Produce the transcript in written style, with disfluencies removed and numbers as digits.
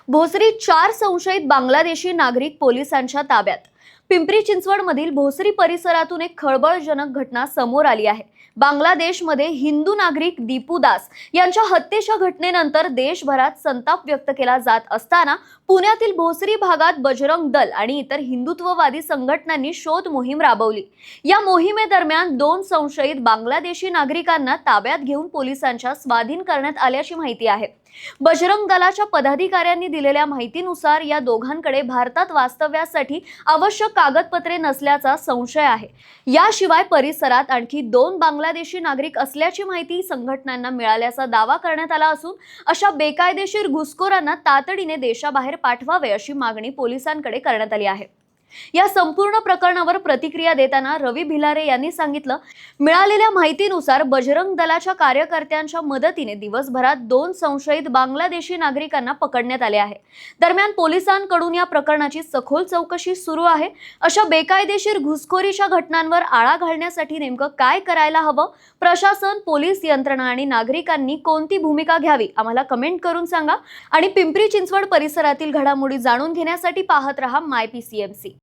भोसरी 4 संशयित बांगलादेशी नागरिक पोलिसांच्या ताब्यात। पिंपरी चिंचवडमधील भोसरी परिसरातून एक खळबळजनक घटना समोर आली आहे। बांगलादेशमध्ये हिंदू नागरिक दीपू दास यांच्या हत्येच्या घटनेनंतर देशभरात संताप व्यक्त केला जात असताना पुण्यातील भोसरी भागात बजरंग दल आणि इतर हिंदुत्ववादी संघटनांनी शोध मोहीम राबवली। या मोहिमेदरम्यान 2 संशयित बांगलादेशी नागरिकांना ताब्यात घेऊन पोलिसांच्या स्वाधीन करण्यात आल्याची माहिती आहे। बजरंग दलाच्या पदाधिकाऱ्यांनी दिलेल्या माहितीनुसार या दोघांकडे भारतात वास्तव्यासाठी आवश्यक कागदपत्रे नसल्याचा संशय आहे। याशिवाय परिसरात आणखी 2 बांगलादेशी नागरिक असल्याची माहिती संघटनांना मिळाल्याचा दावा करण्यात आला असून अशा बेकायदेशीर घुसखोरांना तातडीने देशाबाहेर पाठवावे अशी मागणी पोलिसांकडे करण्यात आली आहे। या संपूर्ण प्रकरणावर प्रतिक्रिया देताना रवी भिलारे यांनी सांगितलं, मिळालेल्या माहितीनुसार बजरंग दलाच्या कार्यकर्त्यांच्या मदतीने दिवसभरात 2 संशयित बांगलादेशी नागरिकांना पकडण्यात आले आहे। दरम्यान पोलिसांकडून या प्रकरणाची सखोल चौकशी सुरू आहे। अशा बेकायदेशीर घुसखोरीच्या घटनांवर आळा घालण्यासाठी नेमकं काय करायला हवं, प्रशासन, पोलीस यंत्रणा आणि नागरिकांनी कोणती भूमिका घ्यावी, आम्हाला कमेंट करून सांगा। आणि पिंपरी चिंचवड परिसरातील घडामोडी जाणून घेण्यासाठी पाहत रहा MyPCMC।